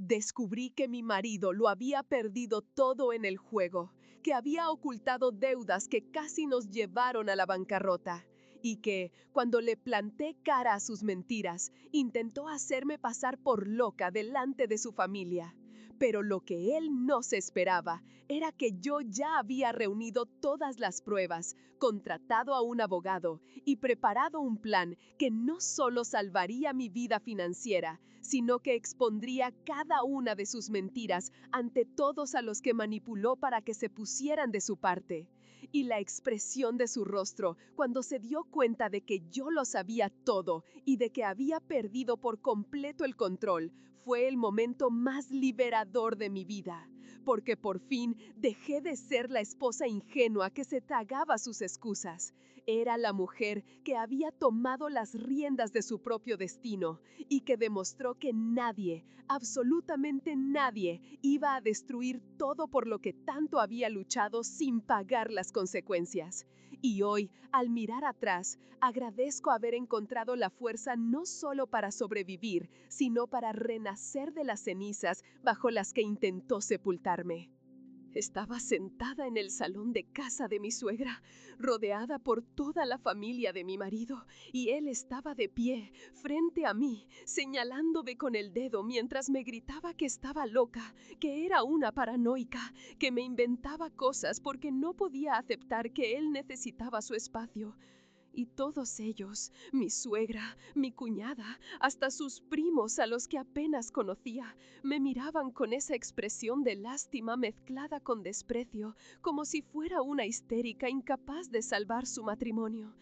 Descubrí que mi marido lo había perdido todo en el juego, que había ocultado deudas que casi nos llevaron a la bancarrota, y que, cuando le planté cara a sus mentiras, intentó hacerme pasar por loca delante de su familia. Pero lo que él no se esperaba era que yo ya había reunido todas las pruebas, contratado a un abogado y preparado un plan que no solo salvaría mi vida financiera, sino que expondría cada una de sus mentiras ante todos a los que manipuló para que se pusieran de su parte. Y la expresión de su rostro cuando se dio cuenta de que yo lo sabía todo y de que había perdido por completo el control fue el momento más liberador de mi vida, porque por fin dejé de ser la esposa ingenua que se tragaba sus excusas. Era la mujer que había tomado las riendas de su propio destino y que demostró que nadie, absolutamente nadie, iba a destruir todo por lo que tanto había luchado sin pagar las consecuencias. Y hoy, al mirar atrás, agradezco haber encontrado la fuerza no solo para sobrevivir, sino para renacer de las cenizas bajo las que intentó sepultarme. Estaba sentada en el salón de casa de mi suegra, rodeada por toda la familia de mi marido, y él estaba de pie, frente a mí, señalándome con el dedo mientras me gritaba que estaba loca, que era una paranoica, que me inventaba cosas porque no podía aceptar que él necesitaba su espacio. Y todos ellos, mi suegra, mi cuñada, hasta sus primos a los que apenas conocía, me miraban con esa expresión de lástima mezclada con desprecio, como si fuera una histérica incapaz de salvar su matrimonio.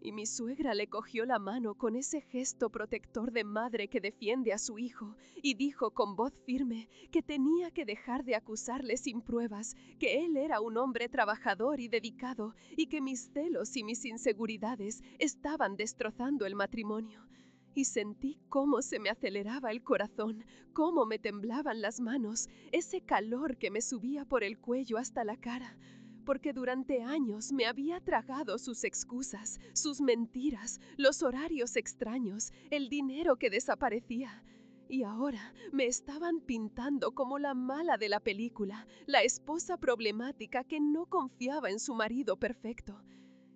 Y mi suegra le cogió la mano con ese gesto protector de madre que defiende a su hijo y dijo con voz firme que tenía que dejar de acusarle sin pruebas, que él era un hombre trabajador y dedicado y que mis celos y mis inseguridades estaban destrozando el matrimonio. Y sentí cómo se me aceleraba el corazón, cómo me temblaban las manos, ese calor que me subía por el cuello hasta la cara, porque durante años me había tragado sus excusas, sus mentiras, los horarios extraños, el dinero que desaparecía. Y ahora me estaban pintando como la mala de la película, la esposa problemática que no confiaba en su marido perfecto.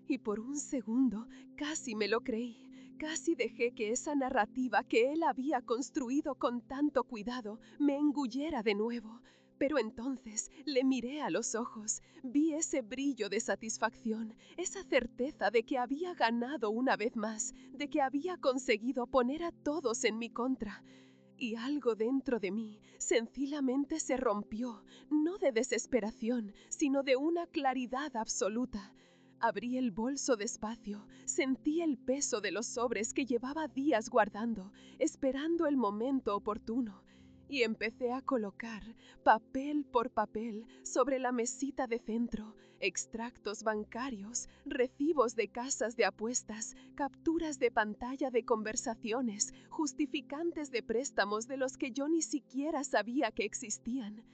Y por un segundo casi me lo creí, casi dejé que esa narrativa que él había construido con tanto cuidado me engullera de nuevo. Pero entonces le miré a los ojos, vi ese brillo de satisfacción, esa certeza de que había ganado una vez más, de que había conseguido poner a todos en mi contra. Y algo dentro de mí sencillamente se rompió, no de desesperación, sino de una claridad absoluta. Abrí el bolso despacio, sentí el peso de los sobres que llevaba días guardando, esperando el momento oportuno, y empecé a colocar, papel por papel, sobre la mesita de centro, extractos bancarios, recibos de casas de apuestas, capturas de pantalla de conversaciones, justificantes de préstamos de los que yo ni siquiera sabía que existían.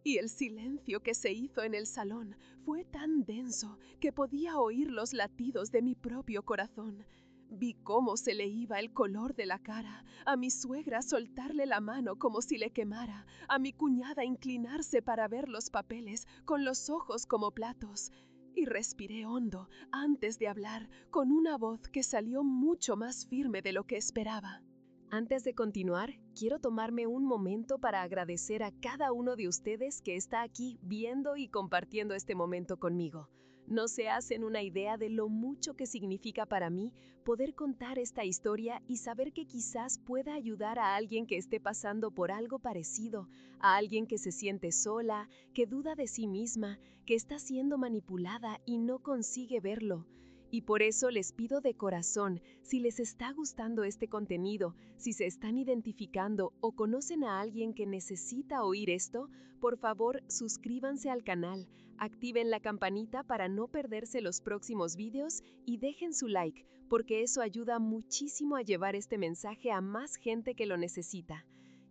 Y el silencio que se hizo en el salón fue tan denso que podía oír los latidos de mi propio corazón. Vi cómo se le iba el color de la cara, a mi suegra soltarle la mano como si le quemara, a mi cuñada inclinarse para ver los papeles con los ojos como platos. Y respiré hondo antes de hablar, con una voz que salió mucho más firme de lo que esperaba. Antes de continuar, quiero tomarme un momento para agradecer a cada uno de ustedes que está aquí viendo y compartiendo este momento conmigo. No se hacen una idea de lo mucho que significa para mí poder contar esta historia y saber que quizás pueda ayudar a alguien que esté pasando por algo parecido, a alguien que se siente sola, que duda de sí misma, que está siendo manipulada y no consigue verlo. Y por eso les pido de corazón, si les está gustando este contenido, si se están identificando o conocen a alguien que necesita oír esto, por favor suscríbanse al canal, activen la campanita para no perderse los próximos videos y dejen su like, porque eso ayuda muchísimo a llevar este mensaje a más gente que lo necesita.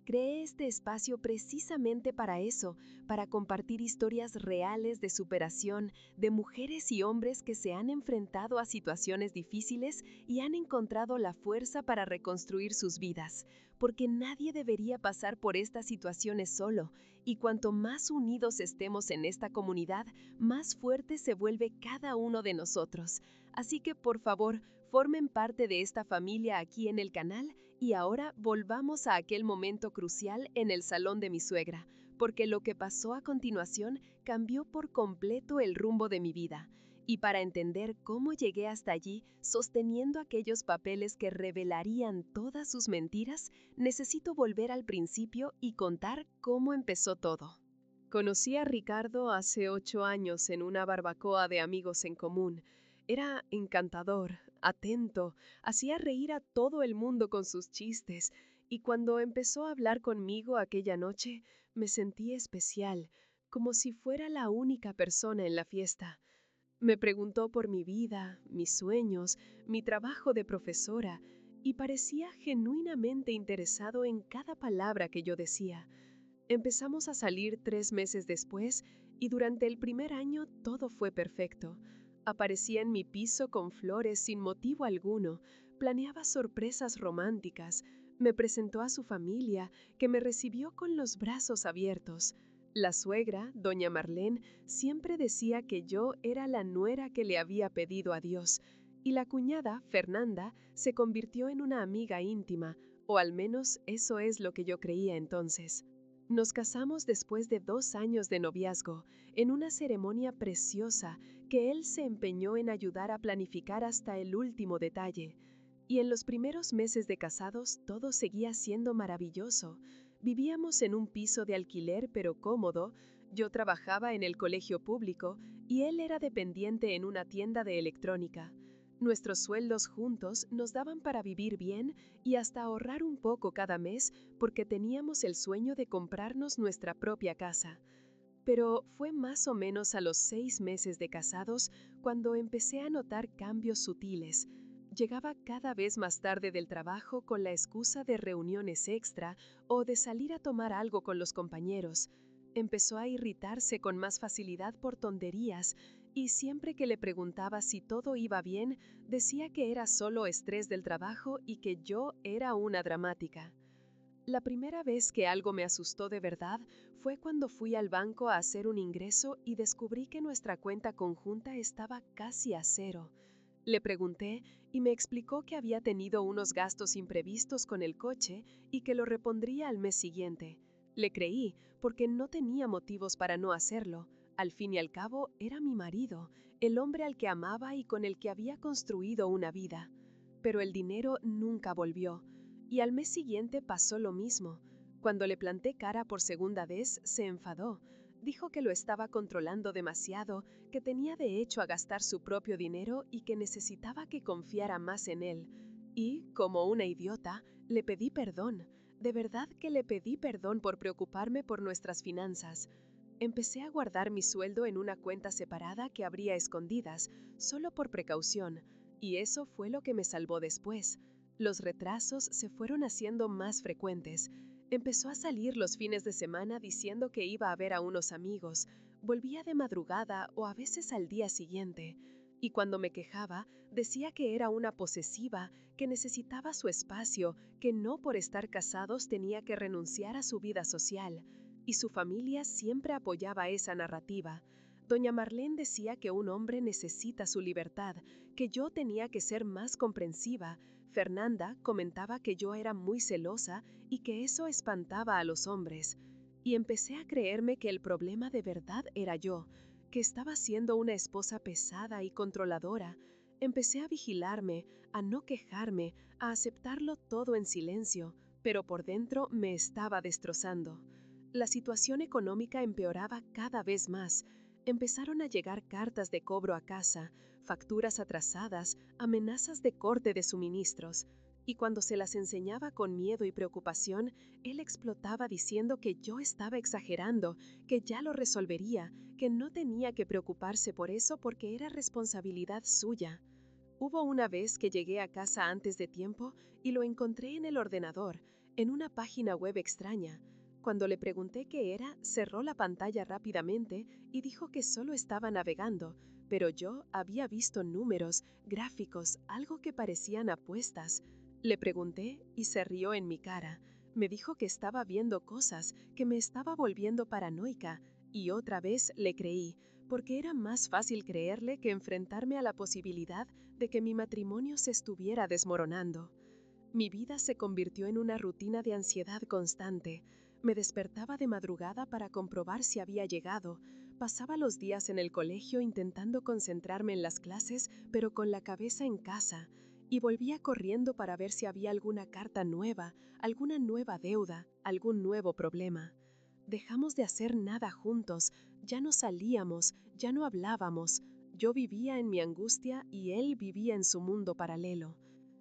Creé este espacio precisamente para eso, para compartir historias reales de superación de mujeres y hombres que se han enfrentado a situaciones difíciles y han encontrado la fuerza para reconstruir sus vidas, porque nadie debería pasar por estas situaciones solo, y cuanto más unidos estemos en esta comunidad, más fuerte se vuelve cada uno de nosotros. Así que, por favor, formen parte de esta familia aquí en el canal y ahora volvamos a aquel momento crucial en el salón de mi suegra, porque lo que pasó a continuación cambió por completo el rumbo de mi vida. Y para entender cómo llegué hasta allí, sosteniendo aquellos papeles que revelarían todas sus mentiras, necesito volver al principio y contar cómo empezó todo. Conocí a Ricardo hace 8 años en una barbacoa de amigos en común. Era encantador, atento, hacía reír a todo el mundo con sus chistes, y cuando empezó a hablar conmigo aquella noche, me sentí especial, como si fuera la única persona en la fiesta. Me preguntó por mi vida, mis sueños, mi trabajo de profesora, y parecía genuinamente interesado en cada palabra que yo decía. Empezamos a salir 3 meses después y durante el primer año todo fue perfecto. Aparecía en mi piso con flores sin motivo alguno, planeaba sorpresas románticas, me presentó a su familia, que me recibió con los brazos abiertos. La suegra, doña Marlene, siempre decía que yo era la nuera que le había pedido a Dios, y la cuñada, Fernanda, se convirtió en una amiga íntima, o al menos eso es lo que yo creía entonces. Nos casamos después de 2 años de noviazgo, en una ceremonia preciosa que él se empeñó en ayudar a planificar hasta el último detalle. Y en los primeros meses de casados todo seguía siendo maravilloso. Vivíamos en un piso de alquiler pero cómodo, yo trabajaba en el colegio público y él era dependiente en una tienda de electrónica. Nuestros sueldos juntos nos daban para vivir bien y hasta ahorrar un poco cada mes porque teníamos el sueño de comprarnos nuestra propia casa. Pero fue más o menos a los 6 meses de casados cuando empecé a notar cambios sutiles. Llegaba cada vez más tarde del trabajo con la excusa de reuniones extra o de salir a tomar algo con los compañeros. Empezó a irritarse con más facilidad por tonterías y siempre que le preguntaba si todo iba bien, decía que era solo estrés del trabajo y que yo era una dramática. La primera vez que algo me asustó de verdad fue cuando fui al banco a hacer un ingreso y descubrí que nuestra cuenta conjunta estaba casi a cero. Le pregunté y me explicó que había tenido unos gastos imprevistos con el coche y que lo repondría al mes siguiente. Le creí porque no tenía motivos para no hacerlo. Al fin y al cabo, era mi marido, el hombre al que amaba y con el que había construido una vida. Pero el dinero nunca volvió. Y al mes siguiente pasó lo mismo. Cuando le planté cara por segunda vez, se enfadó. Dijo que lo estaba controlando demasiado, que tenía derecho a gastar su propio dinero y que necesitaba que confiara más en él. Y, como una idiota, le pedí perdón. De verdad que le pedí perdón por preocuparme por nuestras finanzas. Empecé a guardar mi sueldo en una cuenta separada que abría a escondidas, solo por precaución, y eso fue lo que me salvó después. Los retrasos se fueron haciendo más frecuentes. Empezó a salir los fines de semana diciendo que iba a ver a unos amigos. Volvía de madrugada o a veces al día siguiente. Y cuando me quejaba, decía que era una posesiva, que necesitaba su espacio, que no por estar casados tenía que renunciar a su vida social. Y su familia siempre apoyaba esa narrativa. Doña Marlene decía que un hombre necesita su libertad, que yo tenía que ser más comprensiva. Fernanda comentaba que yo era muy celosa y que eso espantaba a los hombres. Y empecé a creerme que el problema de verdad era yo, que estaba siendo una esposa pesada y controladora. Empecé a vigilarme, a no quejarme, a aceptarlo todo en silencio, pero por dentro me estaba destrozando. La situación económica empeoraba cada vez más. Empezaron a llegar cartas de cobro a casa, facturas atrasadas, amenazas de corte de suministros. Y cuando se las enseñaba con miedo y preocupación, él explotaba diciendo que yo estaba exagerando, que ya lo resolvería, que no tenía que preocuparse por eso porque era responsabilidad suya. Hubo una vez que llegué a casa antes de tiempo y lo encontré en el ordenador. en una página web extraña. Cuando le pregunté qué era, cerró la pantalla rápidamente y dijo que solo estaba navegando, pero yo había visto números, gráficos, algo que parecían apuestas. Le pregunté y se rió en mi cara. Me dijo que estaba viendo cosas, que me estaba volviendo paranoica, y otra vez le creí, porque era más fácil creerle que enfrentarme a la posibilidad de que mi matrimonio se estuviera desmoronando. Mi vida se convirtió en una rutina de ansiedad constante. Me despertaba de madrugada para comprobar si había llegado. Pasaba los días en el colegio intentando concentrarme en las clases, pero con la cabeza en casa. Y volvía corriendo para ver si había alguna carta nueva, alguna nueva deuda, algún nuevo problema. Dejamos de hacer nada juntos, ya no salíamos, ya no hablábamos. Yo vivía en mi angustia y él vivía en su mundo paralelo.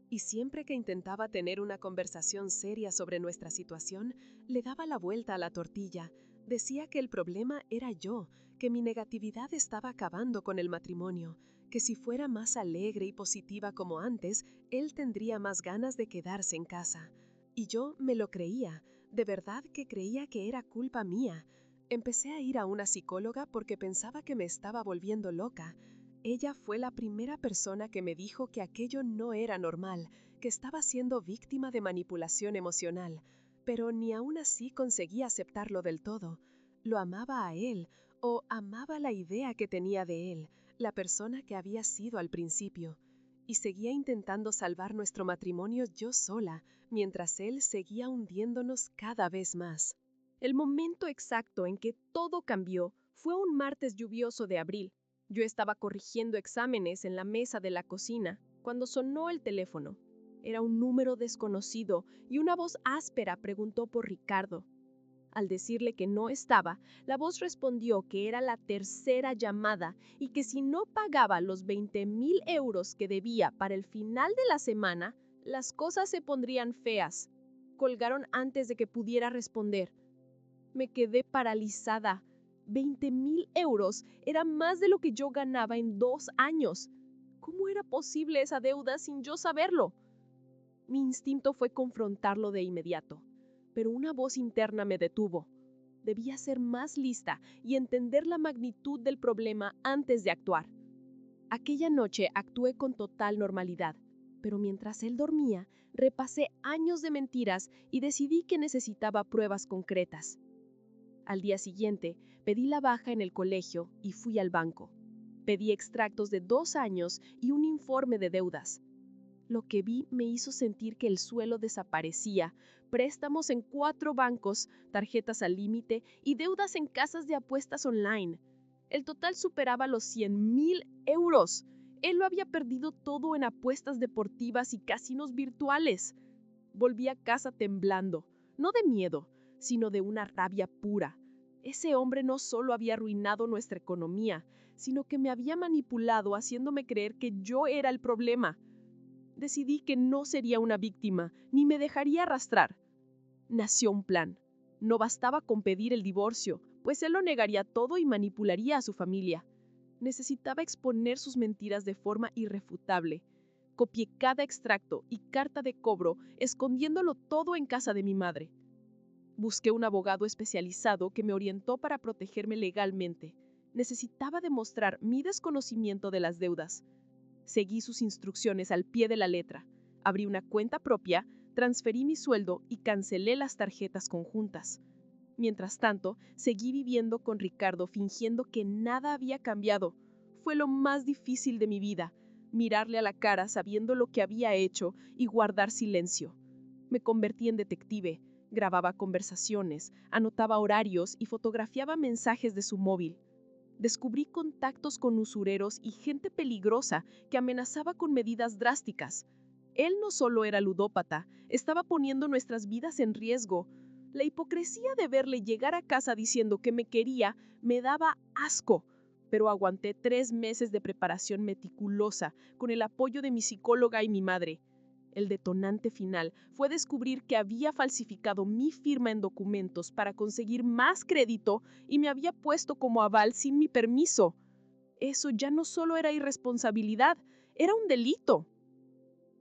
Y siempre que intentaba tener una conversación seria sobre nuestra situación, le daba la vuelta a la tortilla. Decía que el problema era yo, que mi negatividad estaba acabando con el matrimonio, que si fuera más alegre y positiva como antes, él tendría más ganas de quedarse en casa. Y yo me lo creía, de verdad que creía que era culpa mía. Empecé a ir a una psicóloga porque pensaba que me estaba volviendo loca. Ella fue la primera persona que me dijo que aquello no era normal, que estaba siendo víctima de manipulación emocional, pero ni aún así conseguía aceptarlo del todo. Lo amaba a él, o amaba la idea que tenía de él, la persona que había sido al principio. Y seguía intentando salvar nuestro matrimonio yo sola, mientras él seguía hundiéndonos cada vez más. El momento exacto en que todo cambió fue un martes lluvioso de abril. Yo estaba corrigiendo exámenes en la mesa de la cocina cuando sonó el teléfono. Era un número desconocido y una voz áspera preguntó por Ricardo. Al decirle que no estaba, la voz respondió que era la tercera llamada y que si no pagaba los 20,000 euros que debía para el final de la semana, las cosas se pondrían feas. Colgaron antes de que pudiera responder. Me quedé paralizada. 20,000 euros era más de lo que yo ganaba en 2 años. ¿Cómo era posible esa deuda sin yo saberlo? Mi instinto fue confrontarlo de inmediato, pero una voz interna me detuvo. Debía ser más lista y entender la magnitud del problema antes de actuar. Aquella noche actué con total normalidad, pero mientras él dormía, repasé años de mentiras y decidí que necesitaba pruebas concretas. Al día siguiente, pedí la baja en el colegio y fui al banco. Pedí extractos de 2 años y un informe de deudas. Lo que vi me hizo sentir que el suelo desaparecía, préstamos en 4 bancos, tarjetas al límite y deudas en casas de apuestas online. El total superaba los 100,000 euros. Él lo había perdido todo en apuestas deportivas y casinos virtuales. Volví a casa temblando, no de miedo, sino de una rabia pura. Ese hombre no solo había arruinado nuestra economía, sino que me había manipulado haciéndome creer que yo era el problema. Decidí que no sería una víctima, ni me dejaría arrastrar. Nació un plan. No bastaba con pedir el divorcio, pues él lo negaría todo y manipularía a su familia. Necesitaba exponer sus mentiras de forma irrefutable. Copié cada extracto y carta de cobro, escondiéndolo todo en casa de mi madre. Busqué un abogado especializado que me orientó para protegerme legalmente. Necesitaba demostrar mi desconocimiento de las deudas. Seguí sus instrucciones al pie de la letra. Abrí una cuenta propia, transferí mi sueldo y cancelé las tarjetas conjuntas. Mientras tanto, seguí viviendo con Ricardo fingiendo que nada había cambiado. Fue lo más difícil de mi vida, mirarle a la cara sabiendo lo que había hecho y guardar silencio. Me convertí en detective, grababa conversaciones, anotaba horarios y fotografiaba mensajes de su móvil. Descubrí contactos con usureros y gente peligrosa que amenazaba con medidas drásticas. Él no solo era ludópata, estaba poniendo nuestras vidas en riesgo. La hipocresía de verle llegar a casa diciendo que me quería me daba asco, pero aguanté 3 meses de preparación meticulosa con el apoyo de mi psicóloga y mi madre. El detonante final fue descubrir que había falsificado mi firma en documentos para conseguir más crédito y me había puesto como aval sin mi permiso. Eso ya no solo era irresponsabilidad, era un delito.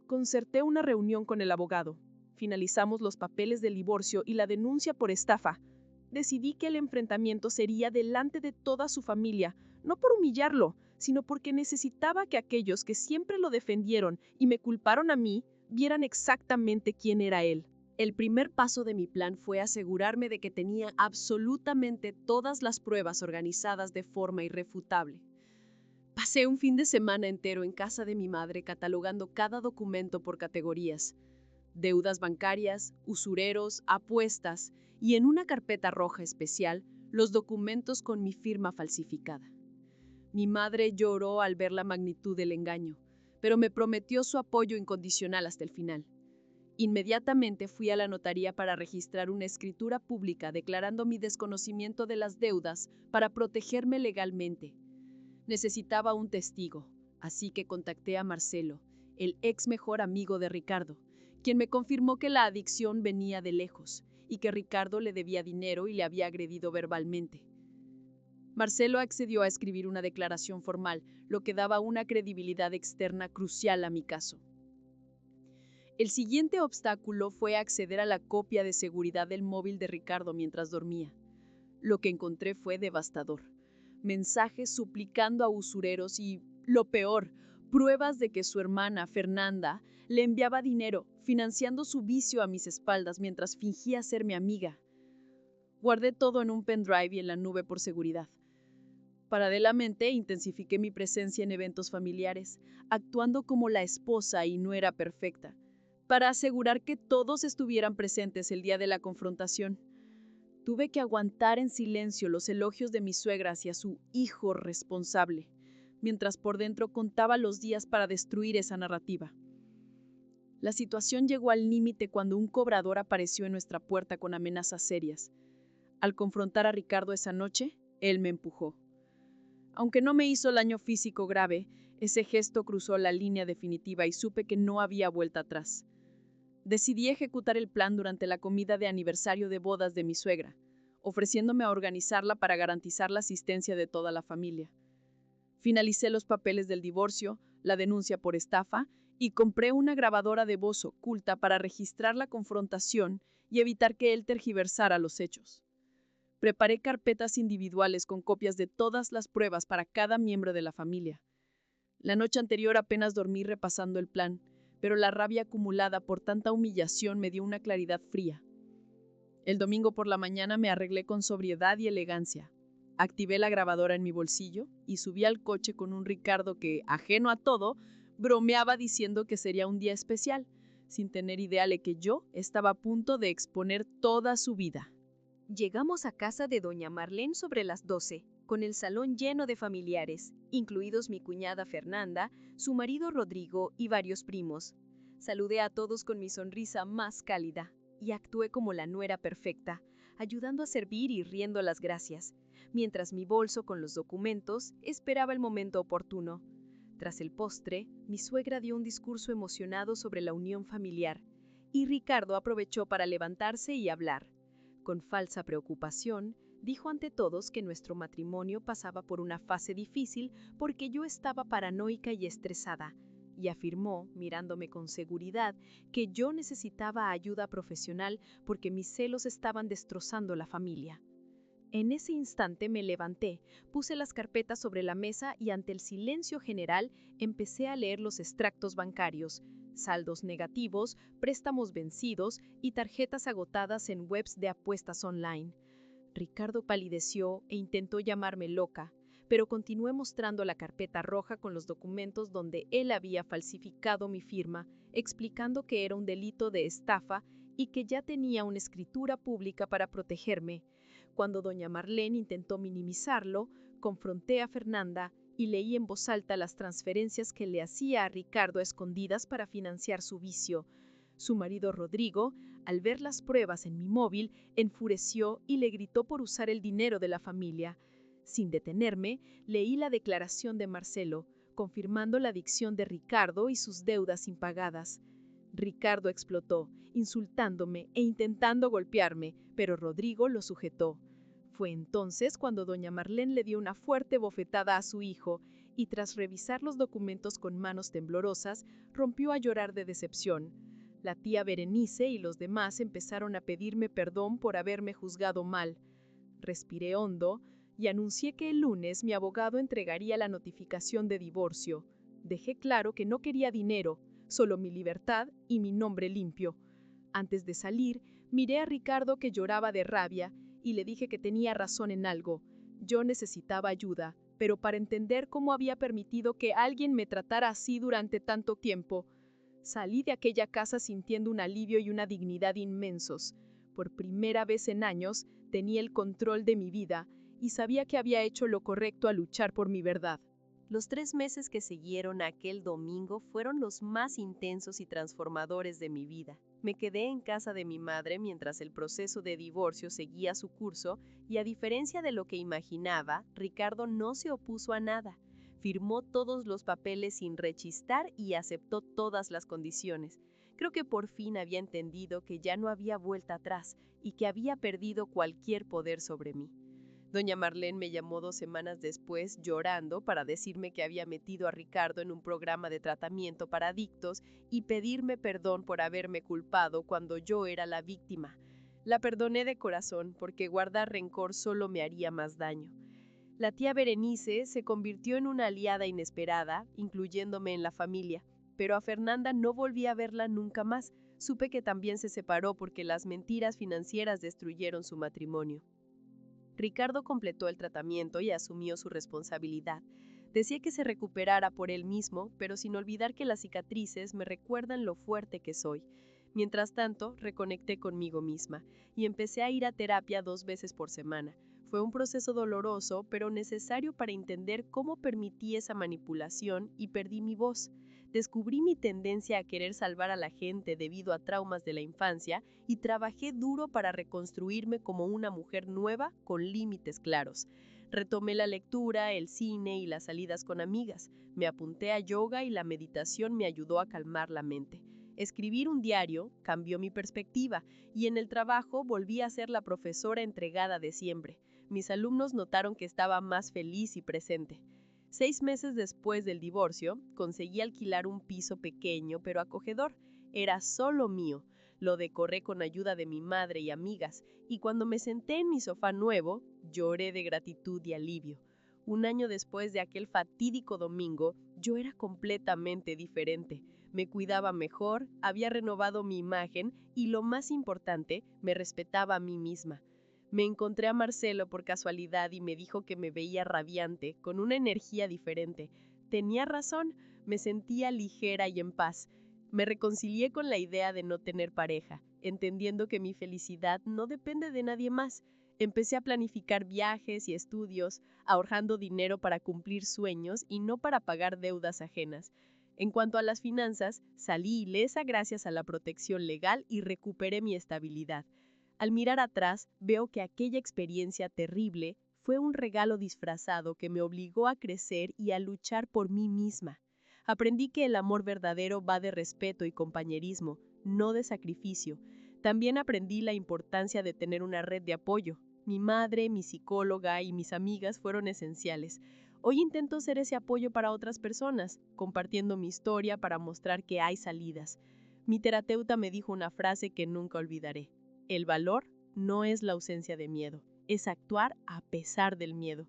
Concerté una reunión con el abogado. Finalizamos los papeles del divorcio y la denuncia por estafa. Decidí que el enfrentamiento sería delante de toda su familia, no por humillarlo, sino porque necesitaba que aquellos que siempre lo defendieron y me culparon a mí, vieran exactamente quién era él. El primer paso de mi plan fue asegurarme de que tenía absolutamente todas las pruebas organizadas de forma irrefutable. Pasé un fin de semana entero en casa de mi madre catalogando cada documento por categorías: deudas bancarias, usureros, apuestas y en una carpeta roja especial, los documentos con mi firma falsificada. Mi madre lloró al ver la magnitud del engaño, pero me prometió su apoyo incondicional hasta el final. Inmediatamente fui a la notaría para registrar una escritura pública declarando mi desconocimiento de las deudas para protegerme legalmente. Necesitaba un testigo, así que contacté a Marcelo, el ex mejor amigo de Ricardo, quien me confirmó que la adicción venía de lejos y que Ricardo le debía dinero y le había agredido verbalmente. Marcelo accedió a escribir una declaración formal, lo que daba una credibilidad externa crucial a mi caso. El siguiente obstáculo fue acceder a la copia de seguridad del móvil de Ricardo mientras dormía. Lo que encontré fue devastador. Mensajes suplicando a usureros y, lo peor, pruebas de que su hermana, Fernanda, le enviaba dinero, financiando su vicio a mis espaldas mientras fingía ser mi amiga. Guardé todo en un pendrive y en la nube por seguridad. Paralelamente, intensifiqué mi presencia en eventos familiares, actuando como la esposa y nuera perfecta, para asegurar que todos estuvieran presentes el día de la confrontación. Tuve que aguantar en silencio los elogios de mi suegra hacia su hijo responsable, mientras por dentro contaba los días para destruir esa narrativa. La situación llegó al límite cuando un cobrador apareció en nuestra puerta con amenazas serias. Al confrontar a Ricardo esa noche, él me empujó. Aunque no me hizo daño físico grave, ese gesto cruzó la línea definitiva y supe que no había vuelta atrás. Decidí ejecutar el plan durante la comida de aniversario de bodas de mi suegra, ofreciéndome a organizarla para garantizar la asistencia de toda la familia. Finalicé los papeles del divorcio, la denuncia por estafa y compré una grabadora de voz oculta para registrar la confrontación y evitar que él tergiversara los hechos. Preparé carpetas individuales con copias de todas las pruebas para cada miembro de la familia. La noche anterior apenas dormí repasando el plan, pero la rabia acumulada por tanta humillación me dio una claridad fría. El domingo por la mañana me arreglé con sobriedad y elegancia. Activé la grabadora en mi bolsillo y subí al coche con un Ricardo que, ajeno a todo, bromeaba diciendo que sería un día especial, sin tener idea de que yo estaba a punto de exponer toda su vida. Llegamos a casa de doña Marlene sobre las 12, con el salón lleno de familiares, incluidos mi cuñada Fernanda, su marido Rodrigo y varios primos. Saludé a todos con mi sonrisa más cálida y actué como la nuera perfecta, ayudando a servir y riendo las gracias, mientras mi bolso con los documentos esperaba el momento oportuno. Tras el postre, mi suegra dio un discurso emocionado sobre la unión familiar, y Ricardo aprovechó para levantarse y hablar. Con falsa preocupación, dijo ante todos que nuestro matrimonio pasaba por una fase difícil porque yo estaba paranoica y estresada, y afirmó, mirándome con seguridad, que yo necesitaba ayuda profesional porque mis celos estaban destrozando la familia. En ese instante me levanté, puse las carpetas sobre la mesa y ante el silencio general empecé a leer los extractos bancarios, saldos negativos, préstamos vencidos y tarjetas agotadas en webs de apuestas online. Ricardo palideció e intentó llamarme loca, pero continué mostrando la carpeta roja con los documentos donde él había falsificado mi firma, explicando que era un delito de estafa y que ya tenía una escritura pública para protegerme. Cuando doña Marlene intentó minimizarlo, confronté a Fernanda y leí en voz alta las transferencias que le hacía a Ricardo a escondidas para financiar su vicio. Su marido Rodrigo, al ver las pruebas en mi móvil, enfureció y le gritó por usar el dinero de la familia. Sin detenerme, leí la declaración de Marcelo, confirmando la adicción de Ricardo y sus deudas impagadas. Ricardo explotó, insultándome e intentando golpearme, pero Rodrigo lo sujetó. Fue entonces cuando doña Marlene le dio una fuerte bofetada a su hijo y tras revisar los documentos con manos temblorosas, rompió a llorar de decepción. La tía Berenice y los demás empezaron a pedirme perdón por haberme juzgado mal. Respiré hondo y anuncié que el lunes mi abogado entregaría la notificación de divorcio. Dejé claro que no quería dinero, solo mi libertad y mi nombre limpio. Antes de salir, miré a Ricardo que lloraba de rabia y le dije que tenía razón en algo. Yo necesitaba ayuda, pero para entender cómo había permitido que alguien me tratara así durante tanto tiempo. Salí de aquella casa sintiendo un alivio y una dignidad inmensos. Por primera vez en años tenía el control de mi vida y sabía que había hecho lo correcto al luchar por mi verdad. Los 3 meses que siguieron a aquel domingo fueron los más intensos y transformadores de mi vida. Me quedé en casa de mi madre mientras el proceso de divorcio seguía su curso y, a diferencia de lo que imaginaba, Ricardo no se opuso a nada. Firmó todos los papeles sin rechistar y aceptó todas las condiciones. Creo que por fin había entendido que ya no había vuelta atrás y que había perdido cualquier poder sobre mí. Doña Marlene me llamó 2 semanas después llorando para decirme que había metido a Ricardo en un programa de tratamiento para adictos y pedirme perdón por haberme culpado cuando yo era la víctima. La perdoné de corazón porque guardar rencor solo me haría más daño. La tía Berenice se convirtió en una aliada inesperada, incluyéndome en la familia, pero a Fernanda no volví a verla nunca más. Supe que también se separó porque las mentiras financieras destruyeron su matrimonio. Ricardo completó el tratamiento y asumió su responsabilidad. Decía que se recuperara por él mismo, pero sin olvidar que las cicatrices me recuerdan lo fuerte que soy. Mientras tanto, reconecté conmigo misma y empecé a ir a terapia 2 veces por semana. Fue un proceso doloroso, pero necesario para entender cómo permití esa manipulación y perdí mi voz. Descubrí mi tendencia a querer salvar a la gente debido a traumas de la infancia y trabajé duro para reconstruirme como una mujer nueva con límites claros. Retomé la lectura, el cine y las salidas con amigas. Me apunté a yoga y la meditación me ayudó a calmar la mente. Escribir un diario cambió mi perspectiva y en el trabajo volví a ser la profesora entregada de siempre. Mis alumnos notaron que estaba más feliz y presente. 6 meses después del divorcio, conseguí alquilar un piso pequeño pero acogedor. Era solo mío. Lo decoré con ayuda de mi madre y amigas, y cuando me senté en mi sofá nuevo, lloré de gratitud y alivio. Un año después de aquel fatídico domingo, yo era completamente diferente. Me cuidaba mejor, había renovado mi imagen y, lo más importante, me respetaba a mí misma. Me encontré a Marcelo por casualidad y me dijo que me veía radiante, con una energía diferente. Tenía razón, me sentía ligera y en paz. Me reconcilié con la idea de no tener pareja, entendiendo que mi felicidad no depende de nadie más. Empecé a planificar viajes y estudios, ahorrando dinero para cumplir sueños y no para pagar deudas ajenas. En cuanto a las finanzas, salí ilesa gracias a la protección legal y recuperé mi estabilidad. Al mirar atrás, veo que aquella experiencia terrible fue un regalo disfrazado que me obligó a crecer y a luchar por mí misma. Aprendí que el amor verdadero va de respeto y compañerismo, no de sacrificio. También aprendí la importancia de tener una red de apoyo. Mi madre, mi psicóloga y mis amigas fueron esenciales. Hoy intento ser ese apoyo para otras personas, compartiendo mi historia para mostrar que hay salidas. Mi terapeuta me dijo una frase que nunca olvidaré. El valor no es la ausencia de miedo, es actuar a pesar del miedo.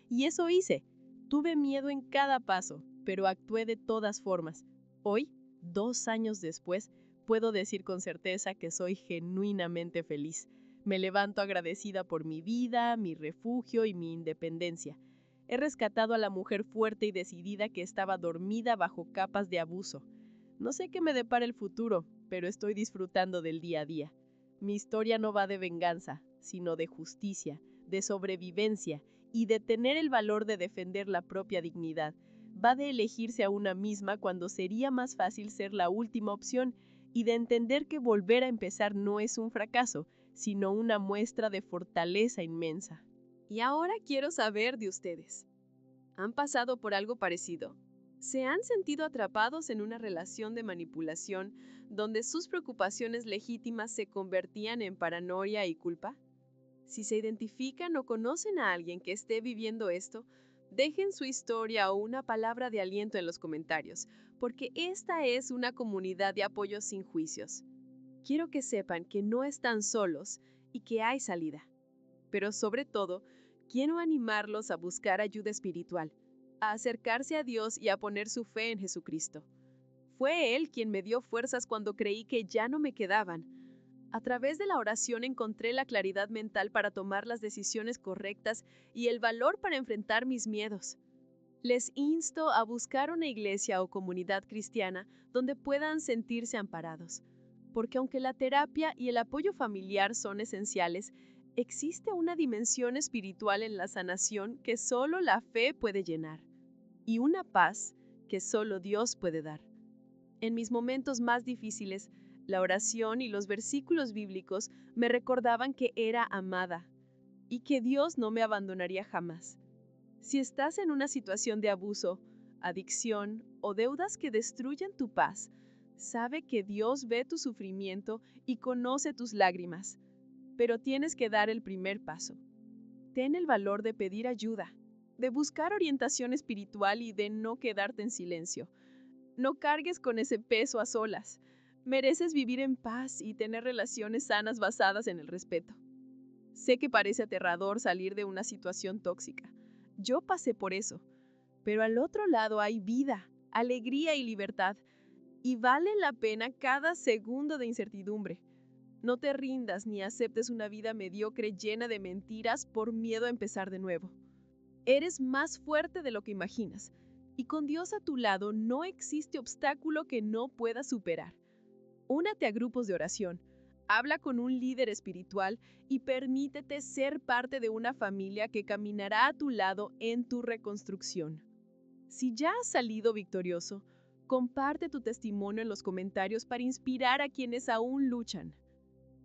Y eso hice. Tuve miedo en cada paso, pero actué de todas formas. Hoy, 2 años después, puedo decir con certeza que soy genuinamente feliz. Me levanto agradecida por mi vida, mi refugio y mi independencia. He rescatado a la mujer fuerte y decidida que estaba dormida bajo capas de abuso. No sé qué me depara el futuro, pero estoy disfrutando del día a día. Mi historia no va de venganza, sino de justicia, de sobrevivencia y de tener el valor de defender la propia dignidad. Va de elegirse a una misma cuando sería más fácil ser la última opción y de entender que volver a empezar no es un fracaso, sino una muestra de fortaleza inmensa. Y ahora quiero saber de ustedes. ¿Han pasado por algo parecido? ¿Se han sentido atrapados en una relación de manipulación donde sus preocupaciones legítimas se convertían en paranoia y culpa? Si se identifican o conocen a alguien que esté viviendo esto, Dejen su historia o una palabra de aliento en los comentarios, porque esta es una comunidad de apoyo sin juicios. Quiero que sepan que no están solos y que hay salida. Pero sobre todo, quiero animarlos a buscar ayuda espiritual, a acercarse a Dios y a poner su fe en Jesucristo. Fue Él quien me dio fuerzas cuando creí que ya no me quedaban. A través de la oración encontré la claridad mental para tomar las decisiones correctas y el valor para enfrentar mis miedos. Les insto a buscar una iglesia o comunidad cristiana donde puedan sentirse amparados, porque aunque la terapia y el apoyo familiar son esenciales, existe una dimensión espiritual en la sanación que solo la fe puede llenar, y una paz que solo Dios puede dar. En mis momentos más difíciles, la oración y los versículos bíblicos me recordaban que era amada y que Dios no me abandonaría jamás. Si estás en una situación de abuso, adicción o deudas que destruyen tu paz, sabe que Dios ve tu sufrimiento y conoce tus lágrimas, pero tienes que dar el primer paso. Ten el valor de pedir ayuda, de buscar orientación espiritual y de no quedarte en silencio. No cargues con ese peso a solas. Mereces vivir en paz y tener relaciones sanas basadas en el respeto. Sé que parece aterrador salir de una situación tóxica. Yo pasé por eso. Pero al otro lado hay vida, alegría y libertad. Y vale la pena cada segundo de incertidumbre. No te rindas ni aceptes una vida mediocre llena de mentiras por miedo a empezar de nuevo. Eres más fuerte de lo que imaginas. Y con Dios a tu lado no existe obstáculo que no puedas superar. Únete a grupos de oración, habla con un líder espiritual y permítete ser parte de una familia que caminará a tu lado en tu reconstrucción. Si ya has salido victorioso, comparte tu testimonio en los comentarios para inspirar a quienes aún luchan.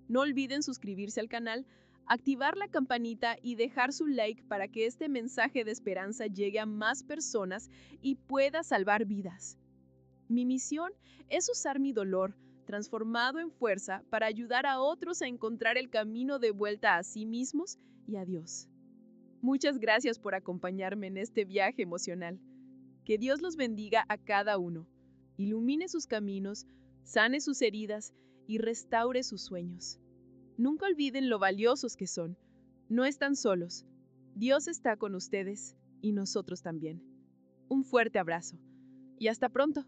No olviden suscribirse al canal, activar la campanita y dejar su like para que este mensaje de esperanza llegue a más personas y pueda salvar vidas. Mi misión es usar mi dolor, transformado en fuerza, para ayudar a otros a encontrar el camino de vuelta a sí mismos y a Dios. Muchas gracias por acompañarme en este viaje emocional. Que Dios los bendiga a cada uno, ilumine sus caminos, sane sus heridas y restaure sus sueños. Nunca olviden lo valiosos que son. No están solos. Dios está con ustedes y nosotros también. Un fuerte abrazo y hasta pronto.